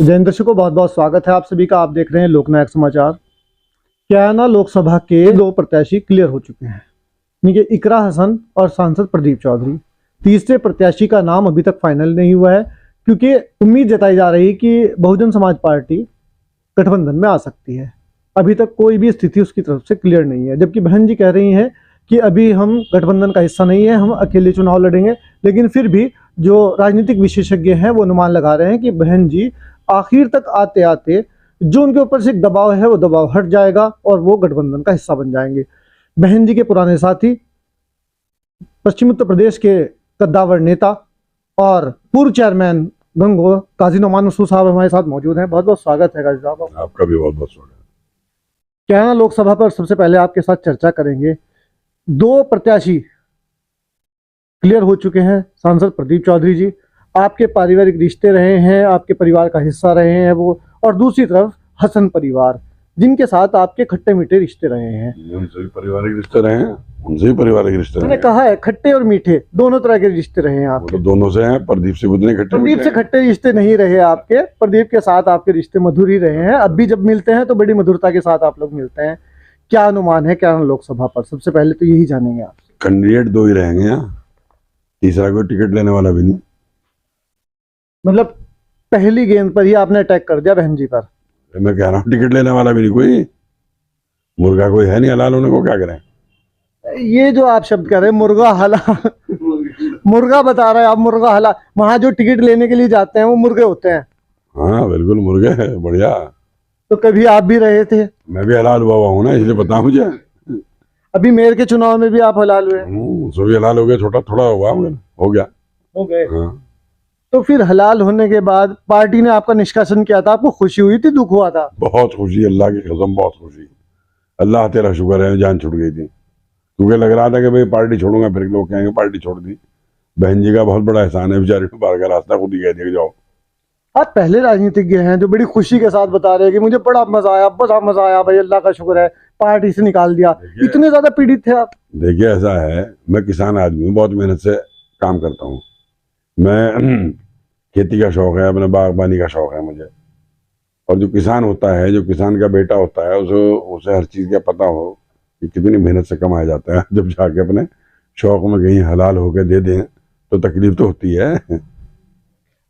जैन दर्शकों को बहुत बहुत स्वागत है आप सभी का। आप देख रहे हैं लोकनायक समाचार। कैराना लोकसभा के 2 प्रत्याशी क्लियर हो चुके हैं, यानी कि इकरा हसन और सांसद प्रदीप चौधरी। तीसरे प्रत्याशी का नाम अभी तक फाइनल नहीं हुआ है, क्योंकि उम्मीद जताई जा रही है कि बहुजन समाज पार्टी गठबंधन में आ सकती है। अभी तक कोई भी स्थिति उसकी तरफ से क्लियर नहीं है, जबकि बहन जी कह रही हैं कि अभी हम गठबंधन का हिस्सा नहीं है, हम अकेले चुनाव लड़ेंगे। लेकिन फिर भी जो राजनीतिक विशेषज्ञ हैं वो अनुमान लगा रहे हैं कि बहन जी आखिर तक आते आते जो उनके ऊपर से एक दबाव है वो दबाव हट जाएगा और वो गठबंधन का हिस्सा बन जाएंगे। बहन जी के पुराने साथी, पश्चिम उत्तर प्रदेश के कद्दावर नेता और पूर्व चेयरमैन गंगो काजी नोमान मसूद साहब हमारे साथ मौजूद हैं। बहुत बहुत स्वागत है काजी साहब। आपका भी बहुत बहुत स्वागत है। कैराना लोकसभा पर सबसे पहले आपके साथ चर्चा करेंगे। 2 प्रत्याशी क्लियर हो चुके हैं। सांसद प्रदीप चौधरी जी, आपके पारिवारिक रिश्ते रहे हैं, आपके परिवार का हिस्सा रहे हैं वो, और दूसरी तरफ हसन परिवार, जिनके साथ आपके खट्टे मीठे रिश्ते रहे हैं। उनसे भी पारिवारिक रिश्ते रहे हैं, उनसे भी पारिवारिक रिश्ते रहे मैंने हैं। कहा है खट्टे और मीठे दोनों तरह के रिश्ते रहे हैं वो आपके। तो दोनों से हैं। प्रदीप से उतने खट्टे प्रदीप मीठे से हैं। खट्टे रिश्ते नहीं रहे आपके। प्रदीप के साथ आपके रिश्ते मधुर ही रहे हैं। अब भी जब मिलते हैं तो बड़ी मधुरता के साथ आप लोग मिलते हैं। क्या अनुमान है कैराना लोकसभा पर? सबसे पहले तो यही जानेंगे आप। कैंडिडेट 2 ही रहेंगे यहाँ, तीसरा कोई टिकट लेने वाला भी नहीं। मतलब पहली गेंद पर ही आपने अटैक कर दिया बहन जी पर। मैं कह रहा हूँ टिकट लेने वाला भी नहीं कोई। मुर्गा कोई है नहीं, हलाल होने को क्या करें। ये जो आप शब्द कह रहे हैं मुर्गा हला, मुर्गा बता रहे हैं आप, मुर्गा हला। वहां जो टिकट लेने के लिए जाते हैं वो मुर्गे होते हैं। हाँ बिल्कुल, मुर्गे है बढ़िया। तो कभी आप भी रहे थे? मैं भी हलाल हुआ हूँ ना, इसलिए पता मुझे। अभी मेयर के चुनाव में भी आप हलाल हुए? सो भी हलाल हो गया, छोटा थोड़ा हुआ हो गया। हो गए। हाँ। तो फिर हलाल होने के बाद पार्टी ने आपका निष्कासन किया था, आपको खुशी हुई थी, दुख हुआ था? बहुत खुशी, अल्लाह की कसम बहुत खुशी। अल्लाह तेरा शुक्र है जान छूट गई थी, क्योंकि लग रहा था कि भाई पार्टी छोड़ूंगा, फिर लोग कहेंगे पार्टी छोड़ दी। बहन जी का बहुत बड़ा एहसान है, बेचारी को बाहर का रास्ता खुद ही कह दिया कि जाओ। आप पहले राजनीतिज्ञ हैं जो बड़ी खुशी के साथ बता रहे हैं कि मुझे बड़ा मजा आया भाई, अल्लाह का शुक्र है पार्टी से निकाल दिया। इतने ज्यादा पीड़ित थे आप? देखिए ऐसा है, मैं किसान आदमी हूँ, बहुत मेहनत से काम करता हूँ मैं। खेती का शौक है, अपने बागबानी का शौक है मुझे। और जो किसान होता है, जो किसान का बेटा होता है, उसे हर चीज़ का पता हो कि कितनी मेहनत से कमाया जाता है। जब जाके अपने शौक में कहीं हलाल होकर दे दें तो तकलीफ तो होती है।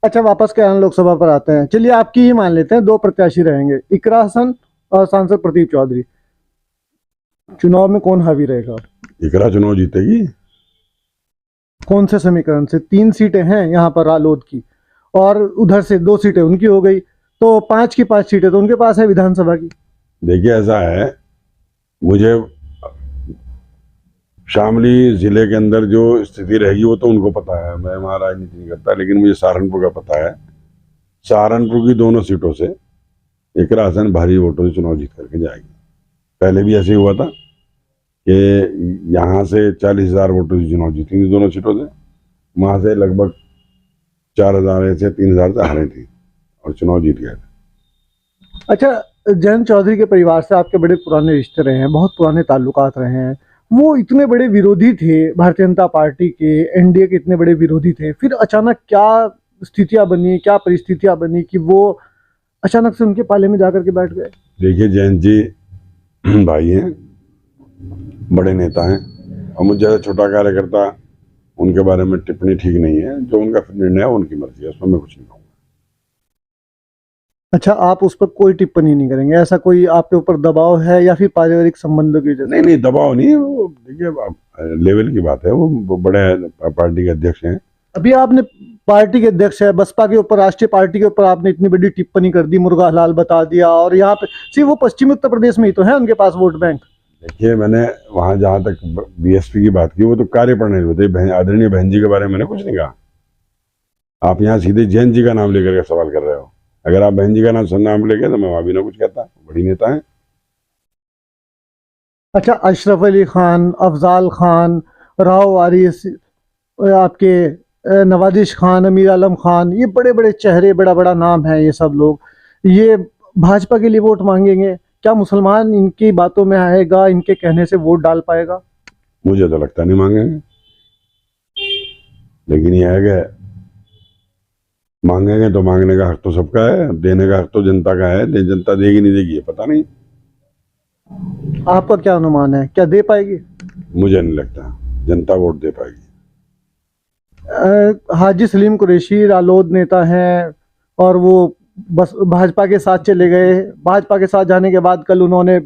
अच्छा, वापस कैराना लोकसभा पर आते हैं। चलिए आपकी ही मान लेते हैं, 2 प्रत्याशी रहेंगे, इकरा हसन और सांसद प्रदीप चौधरी। चुनाव में कौन हावी रहेगा? इकरा चुनाव जीतेगी। कौन से समीकरण से? 3 सीटें हैं यहाँ पर रालोद की, और उधर से 2 सीटें उनकी हो गई, तो 5 की 5 सीटें तो उनके पास है विधानसभा की। देखिए ऐसा है, मुझे शामली जिले के अंदर जो स्थिति रहेगी वो तो उनको पता है, मैं वहाँ राजनीति नहीं करता। लेकिन मुझे सहारनपुर का पता है। सहारनपुर की दोनों सीटों से इकरा हसन भारी वोटों से चुनाव जीत करके जाएगी। पहले भी ऐसे ही हुआ था कि यहाँ से 40,000 वोटों से चुनाव जीती थी दोनों सीटों से, वहाँ से लगभग 4,000 से 3,000 से हारे थी और चुनाव जीत गए थे। अच्छा, जयंत चौधरी के परिवार से आपके बड़े पुराने रिश्ते रहे हैं, बहुत पुराने ताल्लुकात रहे हैं। वो इतने बड़े विरोधी थे भारतीय जनता पार्टी के, एनडीए के इतने बड़े विरोधी थे, फिर अचानक क्या स्थितियां बनी, क्या परिस्थितियां बनी कि वो अचानक से उनके पाले में जाकर के बैठ गए? देखिए जयंत जी भाई हैं, बड़े नेता हैं, और मुझे जैसा छोटा कार्यकर्ता उनके बारे में टिप्पणी ठीक नहीं है। जो उनका निर्णय है उनकी मर्जी है, उसमें मैं कुछ नहीं कहूँगा। अच्छा, आप उस पर कोई टिप्पणी नहीं करेंगे? ऐसा कोई आपके ऊपर दबाव है या फिर पारिवारिक संबंधों की वजह से? नहीं दबाव नहीं है, वो देखिए लेवल की बात है। वो बड़े पार्टी के अध्यक्ष हैं। अभी आपने पार्टी के अध्यक्ष है, बसपा के ऊपर, राष्ट्रीय पार्टी के ऊपर आपने इतनी बड़ी टिप्पणी कर दी, मुर्गा हलाल बता दिया, और यहाँ पे सिर्फ वो पश्चिमी उत्तर प्रदेश में ही तो है उनके पास वोट बैंक। देखिए मैंने वहां जहां तक बीएसपी की बात की, वो तो कार्य प्रणाली होती है। आदरणीय बहन जी के बारे में मैंने कुछ नहीं कहा। आप यहाँ सीधे जैन जी का नाम लेकर के सवाल कर रहे हो। अगर आप बहन जी का नाम लेके तो मैं वहां भी ना कुछ कहता। बड़ी नेता है। अच्छा, अशरफ अली खान, अफजाल खान, राव वारिस, आपके नवाजिश खान, अमीर आलम खान, ये बड़े बड़े चेहरे, बड़ा बड़ा नाम है ये सब लोग। ये भाजपा के लिए वोट मांगेंगे, क्या मुसलमान इनकी बातों में आएगा, इनके कहने से वोट डाल पाएगा? मुझे तो लगता नहीं मांगेंगे। लेकिन ये है कि मांगेंगे तो मांगने का हक तो सबका है, देने का हक तो जनता का है। जनता देगी नहीं देगी ये पता नहीं, आपका क्या अनुमान है, क्या दे पाएगी? मुझे नहीं लगता जनता वोट दे पाएगी। हाजी सलीम कुरैशी रालोद नेता हैं और वो बस भाजपा के साथ चले गए। भाजपा के साथ जाने के बाद कल उन्होंने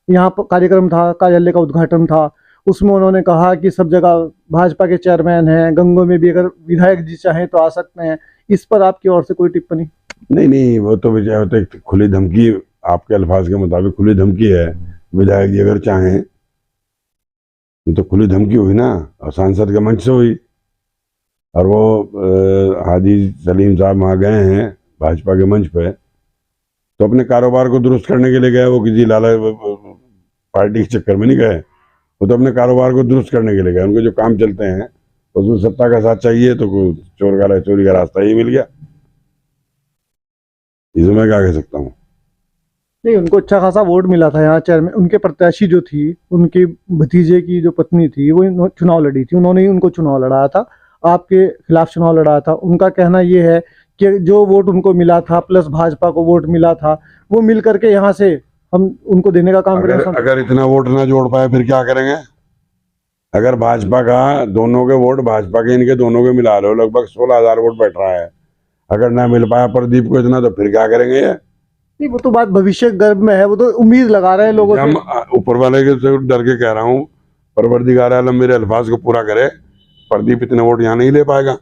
यहाँ पर कार्यक्रम था, कार्यालय का उद्घाटन था, उसमें उन्होंने कहा कि सब जगह भाजपा के चेयरमैन हैं, गंगों में भी अगर विधायक जी चाहें तो आ सकते हैं। इस पर आपकी ओर से कोई टिप्पणी? नहीं, वो तो एक खुली धमकी, आपके अल्फाज के मुताबिक खुली धमकी है। विधायक जी अगर चाहें, ये तो खुली धमकी हुई ना, और सांसद के मंच से हुई। और वो हाजी सलीम साहब वहाँ गए हैं भाजपा के मंच पे, तो अपने कारोबार को दुरुस्त करने के लिए गए। वो किसी लाला पार्टी के चक्कर में नहीं गए, वो तो अपने कारोबार को दुरुस्त करने के लिए गए। उनको जो काम चलते हैं उसमें सत्ता का साथ चाहिए, तो चोरी का रास्ता ही मिल गया। इसमें मैं क्या कह सकता हूँ? नहीं, उनको अच्छा खासा वोट मिला था यहाँ चेयरमैन। उनके प्रत्याशी जो थी, उनके भतीजे की जो पत्नी थी, वो चुनाव लड़ी थी, उन्होंने ही उनको चुनाव लड़ाया था, आपके खिलाफ चुनाव लड़ाया था। उनका कहना ये है कि जो वोट उनको मिला था प्लस भाजपा को वोट मिला था, वो मिल करके यहाँ से हम उनको देने का काम करेंगे। अगर इतना वोट ना जोड़ पाए फिर क्या करेंगे? अगर भाजपा का दोनों के वोट, भाजपा के इनके दोनों के मिला लो, लगभग 16,000 वोट बैठ रहा है। अगर ना मिल पाया प्रदीप को इतना, तो फिर क्या करेंगे ये? नहीं, वो तो बात भविष्य गर्भ में है, वो तो उम्मीद लगा रहे हैं लोगों से। हम ऊपर वाले के से डर के कह रहा हूँ, परवरदिगार आलम मेरे अल्फाज को पूरा करे, प्रदीप इतने वोट यहाँ नहीं ले पाएगा।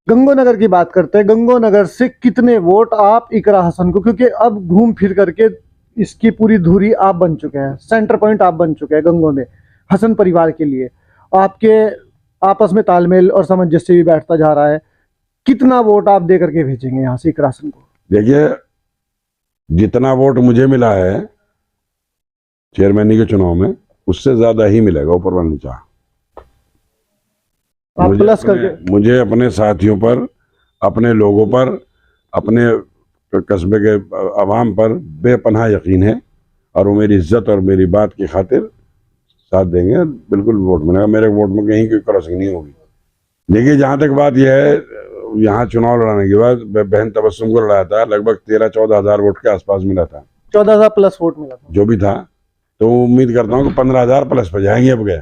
गंगोनगर की बात करते हैं। गंगोनगर से कितने वोट आप इकरा हसन को, क्योंकि अब घूम फिर करके इसकी पूरी धुरी आप बन चुके हैं, सेंटर पॉइंट आप बन चुके हैं गंगों में हसन परिवार के लिए। आपके आपस में तालमेल और सामंजस्य भी बैठता जा रहा है। कितना वोट आप दे करके भेजेंगे यहाँ से इकरा हसन को? देखिए, जितना वोट मुझे मिला है चेयरमैनी के चुनाव में, उससे ज्यादा ही मिलेगा ऊपर वाले चाह। आप प्लस करके मुझे अपने साथियों पर, अपने लोगों पर, अपने कस्बे के अवाम पर बेपनाह यकीन है, और वो मेरी इज्जत और मेरी बात की खातिर साथ देंगे। बिल्कुल वोट मिलेगा, मेरे वोट में कहीं कोई क्रॉसिंग नहीं होगी। देखिए, जहाँ तक बात यह है, यहाँ चुनाव लड़ाने के बाद बहन तबस्सुम को लड़ाया था, लगभग 13-14 हजार वोट के आसपास मिला था। 14,000 प्लस वोट मिला था, जो भी था। तो उम्मीद करता हूँ कि 15,000 प्लस पे जाएंगे अब गए।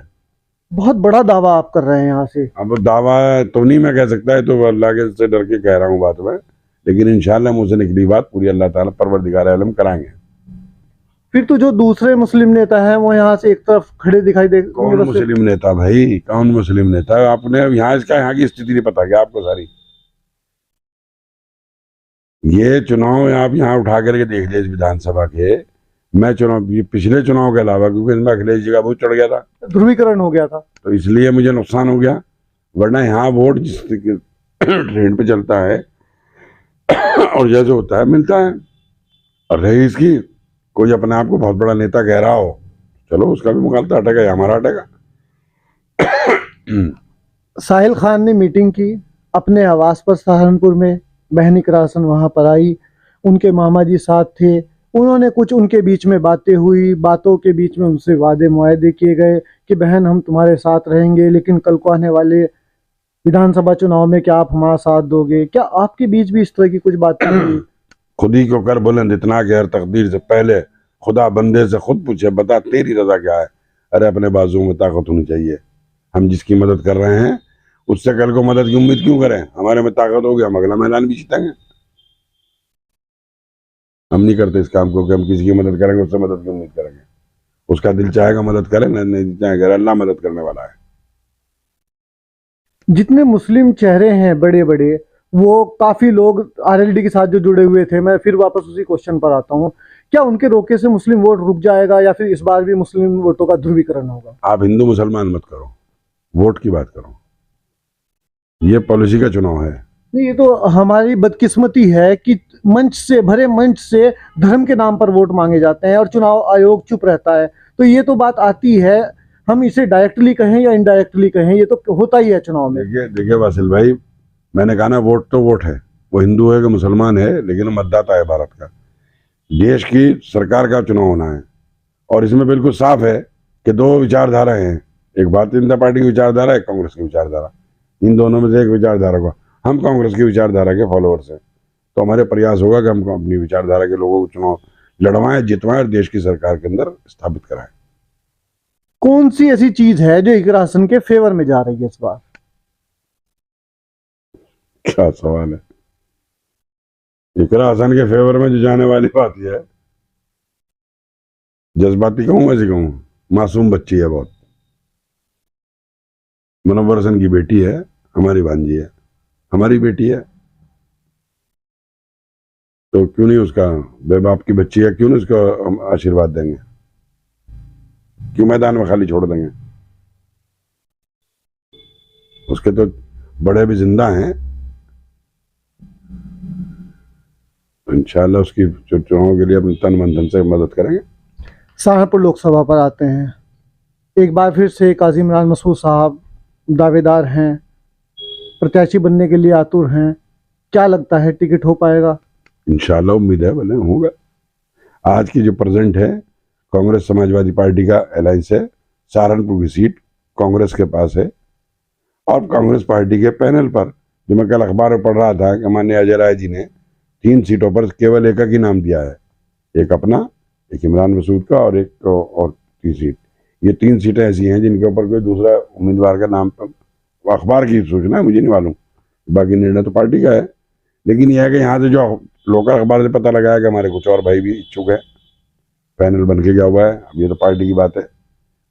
बहुत बड़ा दावा आप कर रहे हैं यहाँ से। अब दावा तो नहीं मैं कह सकता है, तो अल्लाह के से डर के कह रहा हूँ बात में, लेकिन इंशाल्लाह मुझसे निकली बात पूरी अल्लाह ताला परवरदिगार आलम कराएंगे। फिर तो जो दूसरे मुस्लिम नेता हैं वो यहाँ से एक तरफ खड़े दिखाई दे। कौन मुस्लिम नेता भाई? कौन मुस्लिम नेता? आपने यहाँ की स्थिति नहीं पता क्या आपको सारी? ये चुनाव आप यहाँ उठा करके देख लीजिए विधानसभा के। मैं चुनाव, पिछले चुनाव के अलावा, क्योंकि इसमें अखिलेश जी का बहुत चढ़ गया था, ध्रुवीकरण हो गया था, तो इसलिए मुझे नुकसान हो गया। वरना यहाँ वोट जिस ट्रेंड पे चलता है और जैसे होता है मिलता है। और रही इसकी, कोई अपने आप को बहुत बड़ा नेता कह रहा हो, चलो उसका भी मुकाबला हटेगा या हमारा हटेगा। साहिल खान ने मीटिंग की अपने आवास पर सहारनपुर में। बहन इकरा हसन वहां पर आई, उनके मामा जी साथ थे। उन्होंने कुछ, उनके बीच में बातें हुई, बातों के बीच में उनसे वादे मुआहदे किए गए कि बहन हम तुम्हारे साथ रहेंगे, लेकिन कल को आने वाले विधानसभा चुनाव में क्या आप हमारा साथ दोगे? क्या आपके बीच भी इस तरह की कुछ बातें हुई? खुद ही को कर बुलंद इतना कि हर तकदीर से पहले खुदा बंदे से खुद पूछे, बता तेरी रजा क्या है? अरे अपने बाजू में ताकत होनी चाहिए। हम जिसकी मदद कर रहे हैं उससे कल को मदद की उम्मीद क्यों करें? हमारे में ताकत होगी, हम अगला मैदान भी जीतेंगे। हम नहीं करते इस काम को कि हम किसी की मदद करेंगे उससे मदद की उम्मीद करेंगे। उसका दिल चाहेगा मदद करें, नहीं चाहेगा, अल्लाह मदद करने वाला है। जितने मुस्लिम चेहरे हैं बड़े बड़े, वो काफी लोग आरएलडी के साथ जो जुड़े हुए थे, मैं फिर वापस उसी क्वेश्चन पर आता हूँ, क्या उनके रोके से मुस्लिम वोट रुक जाएगा या फिर इस बार भी मुस्लिम वोटों का ध्रुवीकरण होगा? आप हिंदू मुसलमान मत करो, वोट की बात करो। ये पॉलिसी का चुनाव है। नहीं, ये तो हमारी बदकिस्मती है कि मंच से, भरे मंच से धर्म के नाम पर वोट मांगे जाते हैं और चुनाव आयोग चुप रहता है। तो ये तो बात आती है, हम इसे डायरेक्टली कहें या इनडायरेक्टली कहें, ये तो होता ही है चुनाव में। देखिए वासिल भाई, मैंने कहा ना, वोट तो वोट है, वो हिंदू है कि मुसलमान है, लेकिन मतदाता है भारत का। देश की सरकार का चुनाव होना है, और इसमें बिल्कुल साफ है कि दो विचारधारा हैं, एक भारतीय जनता पार्टी की विचारधारा, एक कांग्रेस की विचारधारा। इन दोनों में से एक विचारधारा को हम कांग्रेस की विचारधारा के फॉलोअर्स हैं, तो हमारे प्रयास होगा कि हम अपनी विचारधारा के लोगों को चुनाव लड़वाएं, जितवाएं और देश की सरकार के अंदर स्थापित कराएं। कौन सी ऐसी चीज है जो इकरा हसन के फेवर में जा रही है इस बार? क्या सवाल है। इकरा हसन के फेवर में जो जाने वाली बात यह है, जज्बाती कहूँ वैसे कहूँ, मासूम बच्ची है बहुत। मुनव्वर हसन की बेटी है, हमारी भांजी है, हमारी बेटी है, तो क्यों नहीं उसका, बेबाप की बच्ची है, क्यों नहीं उसका हम आशीर्वाद देंगे, क्यों मैदान में खाली छोड़ देंगे। उसके तो बड़े भी जिंदा हैं, इंशाल्लाह उसकी चुनाव के लिए अपने तन मन धन से मदद करेंगे। सहारनपुर लोकसभा पर आते हैं, एक बार फिर से काजी इमरान मसूद साहब दावेदार हैं, प्रत्याशी बनने के लिए आतुर हैं। क्या लगता है टिकट हो पाएगा? इंशाल्लाह उम्मीद है, भले होगा। आज की जो प्रेजेंट है, कांग्रेस समाजवादी पार्टी का अलायंस है, सहारनपुर की सीट कांग्रेस के पास है, और कांग्रेस पार्टी के पैनल पर, जो मैं कल अखबार में पढ़ रहा था कि माननीय अजय राय जी ने 3 सीटों पर केवल एक ही नाम दिया है, एक अपना, एक इमरान मसूद का और एक और 3 सीट। ये 3 सीटें ऐसी हैं जिनके ऊपर कोई दूसरा उम्मीदवार का नाम, अखबार की सूचना है, मुझे नहीं मालूम, बाकी निर्णय तो पार्टी का है। लेकिन यह है कि यहाँ से जो लोकल अखबार से पता लगा है कि हमारे कुछ और भाई भी इच्छुक है, पैनल बन के गया हुआ है। अब ये तो पार्टी की बात है।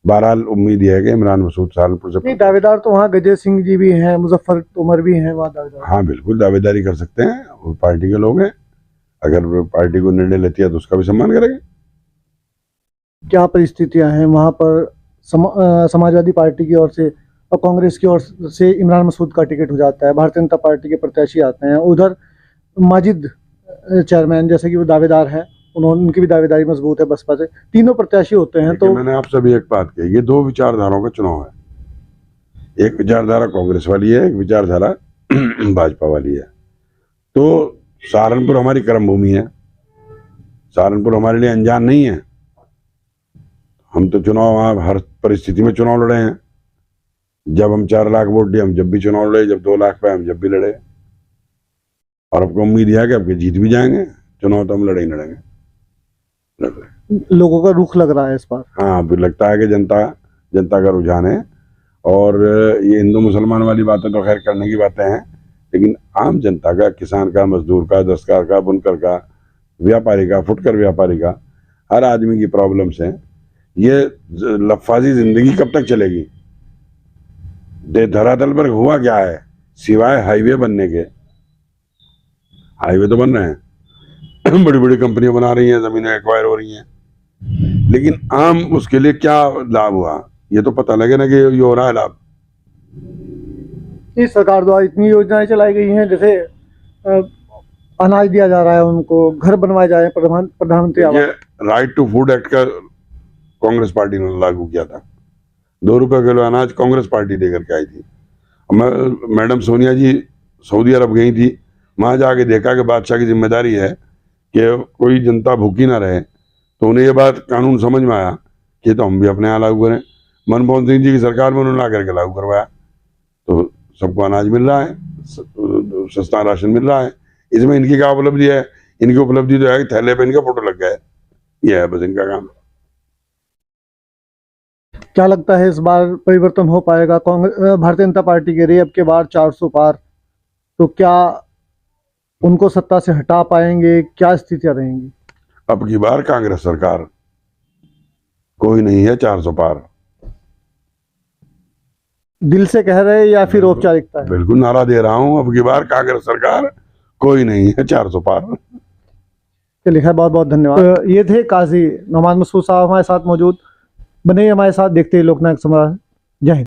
बहरहाल उम्मीद यह है कि इमरान मसूद सहारनपुर से, नहीं, दावेदार तो वहाँ गजय सिंह जी भी हैं, मुजफ्फर उमर भी हैं वहाँ दावेदार। हाँ बिल्कुल दावेदारी कर सकते हैं, वो पार्टी के लोग हैं, अगर पार्टी को निर्णय लेती है तो उसका भी सम्मान करेंगे। क्या परिस्थितियां हैं वहाँ पर? समाजवादी पार्टी की ओर से और कांग्रेस की ओर से इमरान मसूद का टिकट हो जाता है, भारतीय जनता पार्टी के प्रत्याशी आते हैं, उधर माजिद चेयरमैन जैसे कि वो दावेदार है, उनकी भी दावेदारी मजबूत है बसपा से, तीनों प्रत्याशी होते हैं। तो मैंने आपसे भी एक बात कही, ये 2 विचारधाराओं का चुनाव है। एक विचारधारा कांग्रेस वाली है, एक विचारधारा भाजपा वाली है। तो सहारनपुर हमारी कर्म भूमि है, सहारनपुर हमारे लिए अनजान नहीं है। हम तो चुनाव वहां हर परिस्थिति में चुनाव लड़े हैं। जब हम 4 लाख वोट दिए हम जब भी चुनाव लड़े, जब 2 लाख पे हम जब भी लड़े, और आपको उम्मीद है कि आपके जीत भी जाएंगे। चुनाव तो हम लड़े ही लड़ेंगे, लड़ रहे। लोगों का रुख लग रहा है इस बार। हाँ, फिर लगता है कि जनता का रुझान है। और ये हिंदू मुसलमान वाली बातें तो खैर करने की बातें हैं, लेकिन आम जनता का, किसान का, मजदूर का, दस्तकार का, बुनकर का, व्यापारी का, फुटकर व्यापारी का, हर आदमी की प्रॉब्लम्स हैं। ये लफाजी जिंदगी कब तक चलेगी? धरातल पर हुआ क्या है सिवाय हाईवे बनने के? हाईवे तो बन रहे हैं, बड़ी बड़ी कंपनियां बना रही हैं, जमीनें एक्वायर हो रही हैं, लेकिन आम उसके लिए क्या लाभ हुआ ये तो पता लगे ना कि ये हो रहा है लाभ। इस सरकार द्वारा इतनी योजनाएं चलाई गई हैं, जैसे अनाज दिया जा रहा है उनको, घर बनवाए जा रहे हैं, प्रधानमंत्री ये आवास। राइट टू फूड एक्ट का कांग्रेस पार्टी ने लागू किया था। 2 रुपए किलो अनाज कांग्रेस पार्टी देकर के आई थी। मैडम सोनिया जी सऊदी अरब गई थी, वहां जाके देखा कि बादशाह की जिम्मेदारी है कि कोई जनता भूखी ना रहे, तो उन्हें ये बात कानून समझ में आया कि तो हम भी अपने यहाँ लागू करें। मनमोहन सिंह जी की सरकार में उन्होंने ला करके लागू करवाया, तो सबको अनाज मिल रहा है, सस्ता राशन मिल रहा है। इसमें इनकी क्या उपलब्धि है? इनकी उपलब्धि तो है कि थैले पे इनका फोटो लग गया है, ये है बस इनका काम। क्या लगता है इस बार परिवर्तन हो पाएगा? कांग्रेस, भारतीय जनता पार्टी के रही अब के बार 400 पार, तो क्या उनको सत्ता से हटा पाएंगे? क्या स्थितियां रहेंगी? अब की बार कांग्रेस सरकार, कोई नहीं है 400 पार। दिल से कह रहे हैं या फिर औपचारिकता है? बिल्कुल नारा दे रहा हूं, अब की बार कांग्रेस सरकार, कोई नहीं है 400 पार। चलिए खैर, बहुत बहुत धन्यवाद। ये थे काजी नौमान मसूद साहब हमारे साथ मौजूद। बने हमारे साथ, देखते हैं लोकनायक सम्राट। जय हिंद।